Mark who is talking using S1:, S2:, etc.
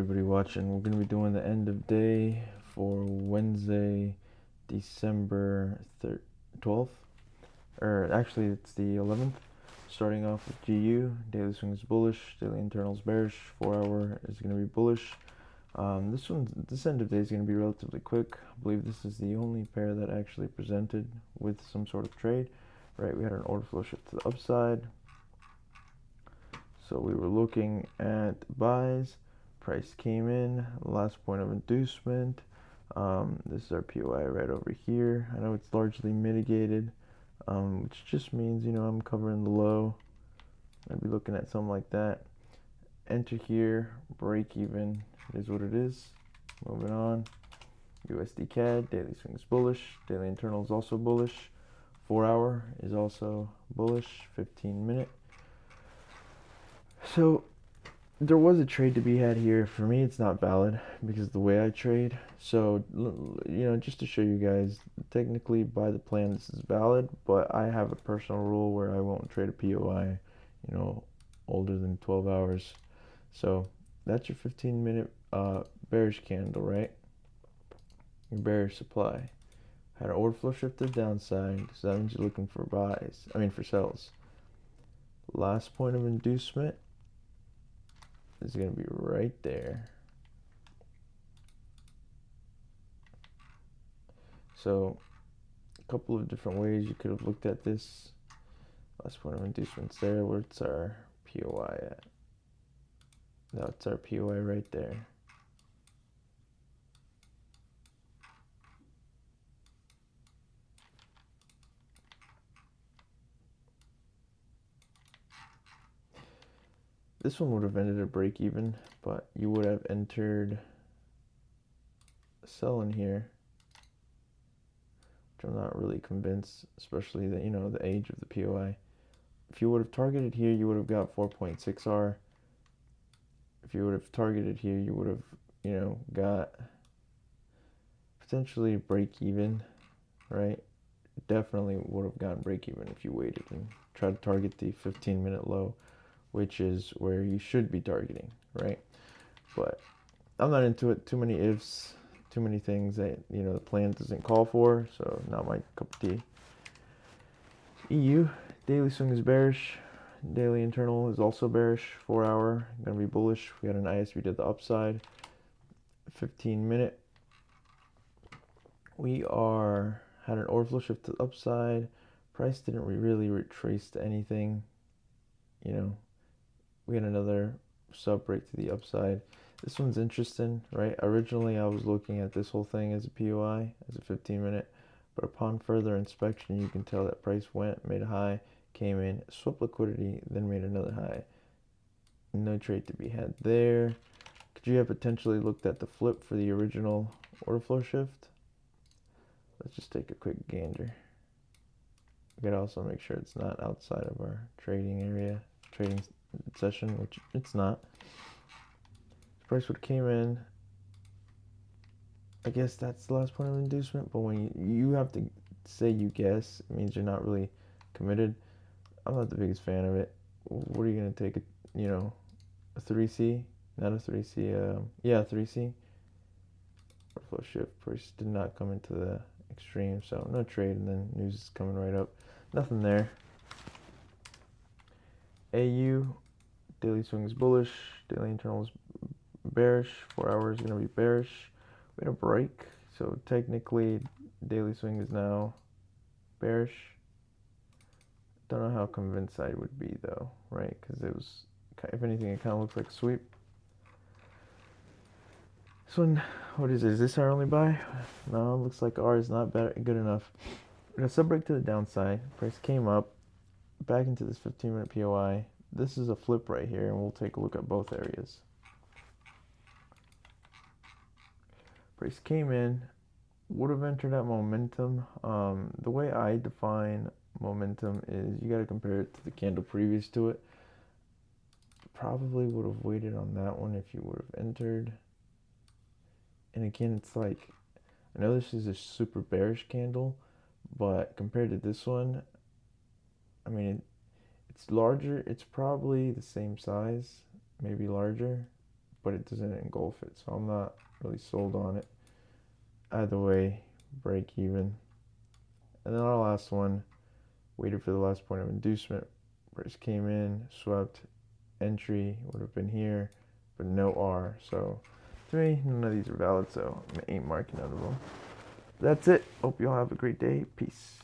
S1: Everybody watching, we're going to be doing the end of day for Wednesday, December 12th, or actually it's the 11th. Starting off with GU, daily swings bullish, daily internals bearish, 4 hour is going to be bullish. This end of day is going to be relatively quick. I believe this is the only pair that actually presented with some sort of trade. Right, we had an order flow shift to the upside. So we were looking at buys. Price came in, last point of inducement. This is our POI right over here. I know it's largely mitigated, which just means, I'm covering the low. I'd be looking at something like that. Enter here, break even. It is what it is. Moving on. USD CAD, daily swings bullish. Daily internal is also bullish. 4 hour is also bullish. 15-minute. So there was a trade to be had here. For me, it's not valid because of the way I trade. So, just to show you guys, technically by the plan, this is valid, but I have a personal rule where I won't trade a POI, older than 12 hours. So that's your 15-minute bearish candle, right? Your bearish supply. Had an order flow shift to the downside, so that means you're looking for for sells. Last point of inducement is going to be right there. So a couple of different ways you could have looked at this. Last point of inducement's there. Where's our POI at? That's our POI right there. This one would have ended at break even, but you would have entered sell in here, which I'm not really convinced, especially the the age of the POI. If you would have targeted here, you would have got 4.6R. If you would have targeted here, you would have got potentially break even, right? Definitely would have gotten break even if you waited and tried to target the 15-minute low, which is where you should be targeting, right? But I'm not into it. Too many ifs, too many things that the plan doesn't call for, so not my cup of tea. EU daily swing is bearish. Daily internal is also bearish. 4 hour gonna be bullish. We had an ISV to the upside. 15-minute. We had an order flow shift to the upside. Price didn't really retrace to anything. We had another sub break to the upside. This one's interesting, right? Originally, I was looking at this whole thing as a POI, as a 15-minute, but upon further inspection, you can tell that price made a high, came in, swept liquidity, then made another high. No trade to be had there. Could you have potentially looked at the flip for the original order flow shift? Let's just take a quick gander. We gotta also make sure it's not outside of our trading session, which it's not. Price would came in. I guess that's the last point of inducement, but when you have to say you guess, it means you're not really committed. I'm not the biggest fan of it. What are you gonna take? A 3C, not a 3C. Yeah, 3C. Flow shift. Price did not come into the extreme, so no trade, and then news is coming right up. Nothing there. AU daily swing is bullish. Daily internal is bearish. 4 hours is gonna be bearish. We had a break, so technically daily swing is now bearish. Don't know how convinced I would be though, right? Because it was, if anything, it kind of looks like a sweep. This one, what is it? Is this our only buy? No, it looks like R is not good enough. We're gonna sub break to the downside. Price came up, back into this 15-minute POI. This is a flip right here, and we'll take a look at both areas. Price came in, would have entered at momentum. The way I define momentum is you got to compare it to the candle previous to it. Probably would have waited on that one if you would have entered. And again, it's like, I know this is a super bearish candle, but compared to this one, I mean, it's larger. It's probably the same size, maybe larger. but it doesn't engulf it, so I'm not really sold on it. Either way, break even. And then our last one, waited for the last point of inducement. Price came in, swept, entry would have been here, but no R. So to me, none of these are valid, so I ain't marking none of them. That's it. Hope you all have a great day. Peace.